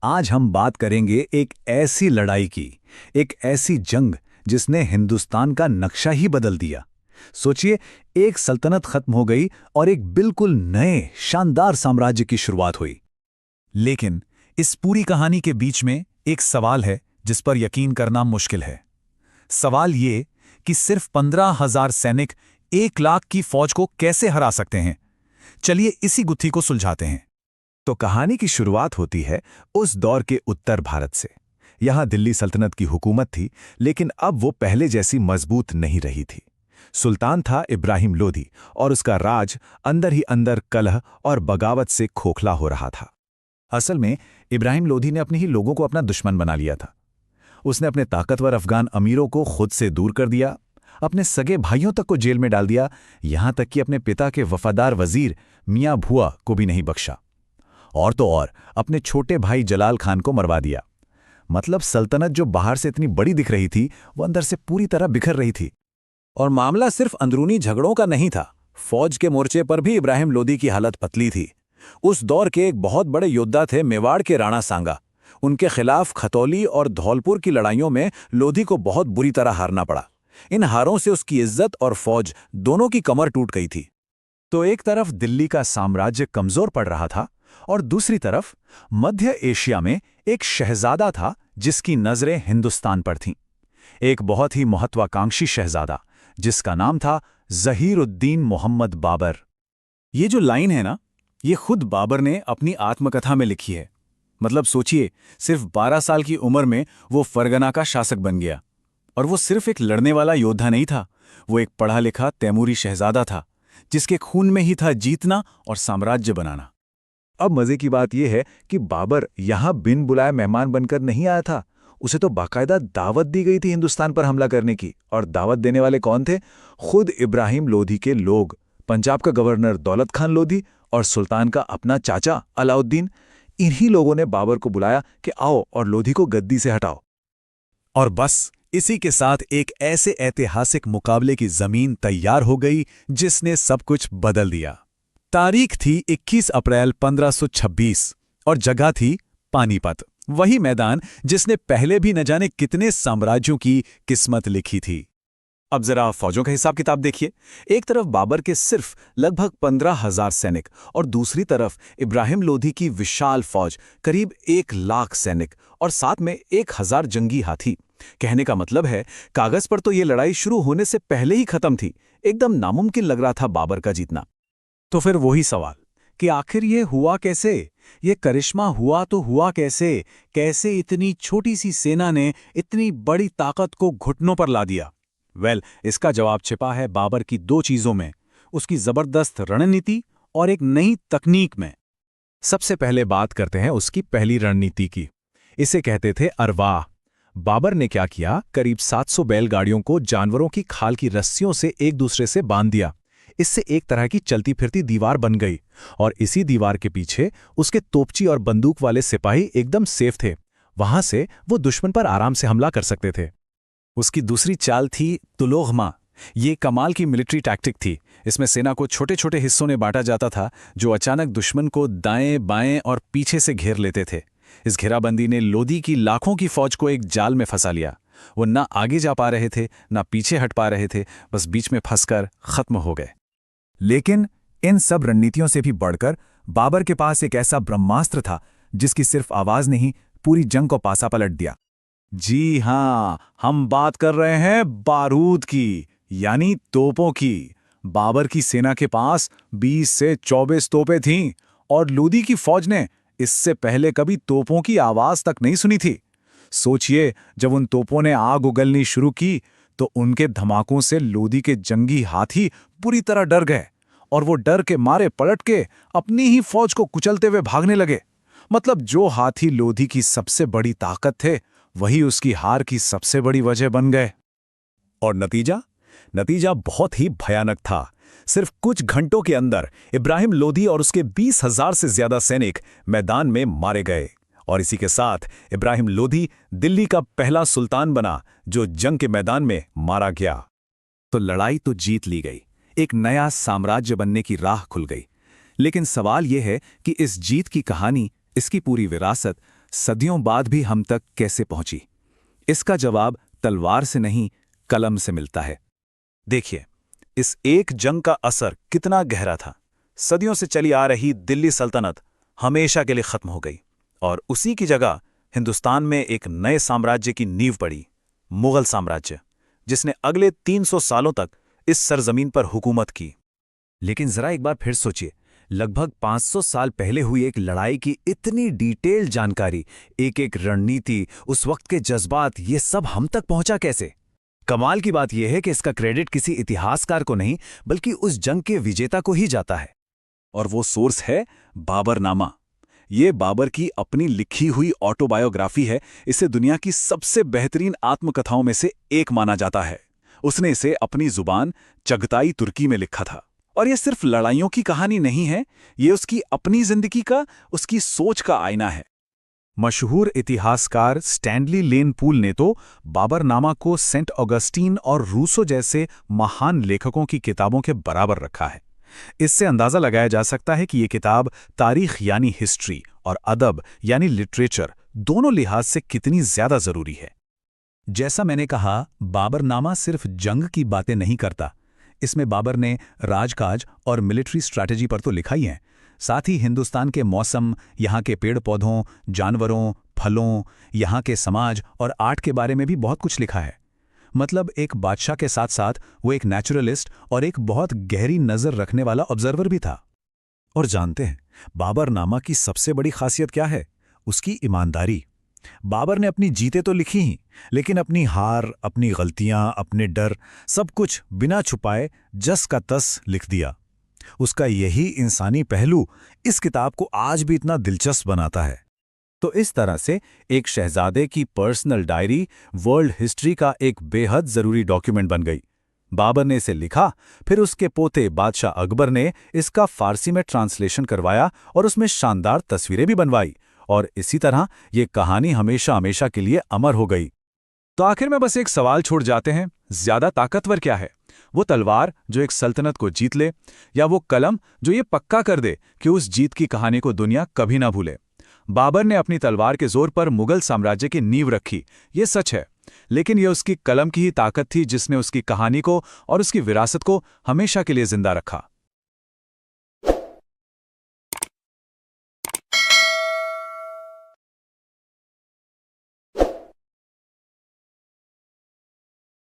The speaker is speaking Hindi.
आज हम बात करेंगे एक ऐसी लड़ाई की, एक ऐसी जंग जिसने हिंदुस्तान का नक्शा ही बदल दिया। सोचिए, एक सल्तनत खत्म हो गई और एक बिल्कुल नए शानदार साम्राज्य की शुरुआत हुई। लेकिन इस पूरी कहानी के बीच में एक सवाल है जिस पर यकीन करना मुश्किल है। सवाल ये कि सिर्फ 15,000 सैनिक 1 लाख की फौज को कैसे हरा सकते हैं। चलिए इसी गुत्थी को सुलझाते हैं। तो कहानी की शुरुआत होती है उस दौर के उत्तर भारत से। यहां दिल्ली सल्तनत की हुकूमत थी, लेकिन अब वो पहले जैसी मजबूत नहीं रही थी। सुल्तान था इब्राहिम लोधी और उसका राज अंदर ही अंदर कलह और बगावत से खोखला हो रहा था। असल में इब्राहिम लोधी ने अपने ही लोगों को अपना दुश्मन बना लिया था। उसने अपने ताकतवर अफगान अमीरों को खुद से दूर कर दिया, अपने सगे भाइयों तक को जेल में डाल दिया, यहां तक कि अपने पिता के वफादार वजीर मियां भुआ को भी नहीं बख्शा। और तो और अपने छोटे भाई जलाल खान को मरवा दिया। मतलब सल्तनत जो बाहर से इतनी बड़ी दिख रही थी, वो अंदर से पूरी तरह बिखर रही थी। और मामला सिर्फ अंदरूनी झगड़ों का नहीं था। फौज के मोर्चे पर भी इब्राहिम लोधी की हालत पतली थी। उस दौर के एक बहुत बड़े योद्धा थे मेवाड़ के राणा सांगा। उनके खिलाफ खतौली और धौलपुर की लड़ाइयों में लोधी को बहुत बुरी तरह हारना पड़ा। इन हारों से उसकी इज्जत और फौज दोनों की कमर टूट गई थी। तो एक तरफ दिल्ली का साम्राज्य कमजोर पड़ रहा था और दूसरी तरफ मध्य एशिया में एक शहजादा था जिसकी नजरें हिंदुस्तान पर थीं। एक बहुत ही महत्वाकांक्षी शहजादा जिसका नाम था ज़हीर-उद-दीन मोहम्मद बाबर। ये जो लाइन है ना, ये खुद बाबर ने अपनी आत्मकथा में लिखी है। मतलब सोचिए, सिर्फ 12 साल की उम्र में वो फरगना का शासक बन गया। और वो सिर्फ एक लड़ने वाला योद्धा नहीं था, वो एक पढ़ा लिखा तैमूरी शहजादा था जिसके खून में ही था जीतना और साम्राज्य बनाना। अब मजे की बात यह है कि बाबर यहां बिन बुलाए मेहमान बनकर नहीं आया था। उसे तो बाकायदा दावत दी गई थी हिंदुस्तान पर हमला करने की। और दावत देने वाले कौन थे? खुद इब्राहिम लोधी के लोग, पंजाब का गवर्नर दौलत खान लोधी और सुल्तान का अपना चाचा अलाउद्दीन। इन्हीं लोगों ने बाबर को बुलाया कि आओ और लोधी को गद्दी से हटाओ। और बस इसी के साथ एक ऐसे ऐतिहासिक मुकाबले की जमीन तैयार हो गई जिसने सब कुछ बदल दिया। तारीख थी 21 अप्रैल 1526 और जगह थी पानीपत, वही मैदान जिसने पहले भी न जाने कितने साम्राज्यों की किस्मत लिखी थी। अब जरा फौजों का हिसाब किताब देखिए। एक तरफ बाबर के सिर्फ लगभग 15,000 सैनिक और दूसरी तरफ इब्राहिम लोधी की विशाल फौज करीब 1 लाख सैनिक और साथ में 1,000 जंगी हाथी। कहने का मतलब है, कागज पर तो ये लड़ाई शुरू होने से पहले ही खत्म थी। एकदम नामुमकिन लग रहा था बाबर का जीतना। तो फिर वही सवाल कि आखिर ये हुआ कैसे? ये करिश्मा हुआ तो हुआ कैसे? कैसे इतनी छोटी सी सेना ने इतनी बड़ी ताकत को घुटनों पर ला दिया? इसका जवाब छिपा है बाबर की 2 चीजों में, उसकी जबरदस्त रणनीति और एक नई तकनीक में। सबसे पहले बात करते हैं उसकी पहली रणनीति की। इसे कहते थे अरवाह। बाबर ने क्या किया, करीब 700 बैलगाड़ियों को जानवरों की खाल की रस्सियों से एक दूसरे से बांध दिया। इससे एक तरह की चलती फिरती दीवार बन गई और इसी दीवार के पीछे उसके तोपची और बंदूक वाले सिपाही एकदम सेफ थे। वहां से वो दुश्मन पर आराम से हमला कर सकते थे। उसकी दूसरी चाल थी तुलोगमा। ये कमाल की मिलिट्री टैक्टिक थी। इसमें सेना को छोटे छोटे हिस्सों में बांटा जाता था जो अचानक दुश्मन को दाएं बाएं और पीछे से घेर लेते थे। इस घेराबंदी ने लोधी की लाखों की फौज को एक जाल में फंसा लिया। वो ना आगे जा पा रहे थे, ना पीछे हट पा रहे थे, बस बीच में फंसकर खत्म हो गए। लेकिन इन सब रणनीतियों से भी बढ़कर बाबर के पास एक ऐसा ब्रह्मास्त्र था जिसकी सिर्फ आवाज ने ही पूरी जंग को पासा पलट दिया। जी हां, हम बात कर रहे हैं बारूद की, यानी तोपों की। बाबर की सेना के पास 20 से 24 तोपें थीं और लोधी की फौज ने इससे पहले कभी तोपों की आवाज तक नहीं सुनी थी। सोचिए, जब उन तोपों ने आग उगलनी शुरू की तो उनके धमाकों से लोधी के जंगी हाथी पूरी तरह डर गए और वो डर के मारे पलट के अपनी ही फौज को कुचलते हुए भागने लगे। मतलब जो हाथी लोधी की सबसे बड़ी ताकत थे, वही उसकी हार की सबसे बड़ी वजह बन गए। और नतीजा बहुत ही भयानक था। सिर्फ कुछ घंटों के अंदर इब्राहिम लोधी और उसके 20,000 से ज्यादा सैनिक मैदान में मारे गए और इसी के साथ इब्राहिम लोधी दिल्ली का पहला सुल्तान बना जो जंग के मैदान में मारा गया। तो लड़ाई तो जीत ली गई, एक नया साम्राज्य बनने की राह खुल गई। लेकिन सवाल यह है कि इस जीत की कहानी, इसकी पूरी विरासत सदियों बाद भी हम तक कैसे पहुंची? इसका जवाब तलवार से नहीं, कलम से मिलता है। देखिए, इस एक जंग का असर कितना गहरा था। सदियों से चली आ रही दिल्ली सल्तनत हमेशा के लिए खत्म हो गई और उसी की जगह हिंदुस्तान में एक नए साम्राज्य की नींव पड़ी, मुगल साम्राज्य, जिसने अगले 300 सालों तक इस सरजमीन पर हुकूमत की। लेकिन जरा एक बार फिर सोचिए, लगभग 500 साल पहले हुई एक लड़ाई की इतनी डिटेल जानकारी, एक रणनीति, उस वक्त के जज्बात, ये सब हम तक पहुंचा कैसे? कमाल की बात यह है कि इसका क्रेडिट किसी इतिहासकार को नहीं, बल्कि उस जंग के विजेता को ही जाता है। और वो सोर्स है बाबरनामा। ये बाबर की अपनी लिखी हुई ऑटोबायोग्राफी है। इसे दुनिया की सबसे बेहतरीन आत्मकथाओं में से एक माना जाता है। उसने इसे अपनी जुबान चगताई तुर्की में लिखा था। और ये सिर्फ लड़ाइयों की कहानी नहीं है, ये उसकी अपनी जिंदगी का, उसकी सोच का आईना है। मशहूर इतिहासकार स्टैनली लेन पूल ने तो बाबरनामा को सेंट ऑगस्टीन और रूसो जैसे महान लेखकों की किताबों के बराबर रखा है। इससे अंदाजा लगाया जा सकता है कि ये किताब तारीख यानी हिस्ट्री और अदब यानी लिटरेचर दोनों लिहाज से कितनी ज्यादा जरूरी है। जैसा मैंने कहा, बाबरनामा सिर्फ जंग की बातें नहीं करता। इसमें बाबर ने राजकाज और मिलिट्री स्ट्रैटेजी पर तो लिखा ही है, साथ ही हिंदुस्तान के मौसम, यहाँ के पेड़ पौधों, जानवरों, फलों, यहाँ के समाज और आर्ट के बारे में भी बहुत कुछ लिखा है। मतलब एक बादशाह के साथ साथ वो एक नेचुरलिस्ट और एक बहुत गहरी नज़र रखने वाला ऑब्जर्वर भी था। और जानते हैं, बाबरनामा की सबसे बड़ी खासियत क्या है? उसकी ईमानदारी। बाबर ने अपनी जीतें तो लिखी ही, लेकिन अपनी हार, अपनी गलतियां, अपने डर, सब कुछ बिना छुपाए जस का तस लिख दिया। उसका यही इंसानी पहलू इस किताब को आज भी इतना दिलचस्प बनाता है। तो इस तरह से एक शहजादे की पर्सनल डायरी वर्ल्ड हिस्ट्री का एक बेहद जरूरी डॉक्यूमेंट बन गई। बाबर ने इसे लिखा, फिर उसके पोते बादशाह अकबर ने इसका फारसी में ट्रांसलेशन करवाया और उसमें शानदार तस्वीरें भी बनवाई, और इसी तरह ये कहानी हमेशा हमेशा के लिए अमर हो गई। तो आखिर में बस एक सवाल छोड़ जाते हैं, ज्यादा ताकतवर क्या है? वो तलवार जो एक सल्तनत को जीत ले, या वो कलम जो ये पक्का कर दे कि उस जीत की कहानी को दुनिया कभी ना भूले? बाबर ने अपनी तलवार के जोर पर मुगल साम्राज्य की नींव रखी, ये सच है, लेकिन यह उसकी कलम की ही ताकत थी जिसने उसकी कहानी को और उसकी विरासत को हमेशा के लिए जिंदा रखा।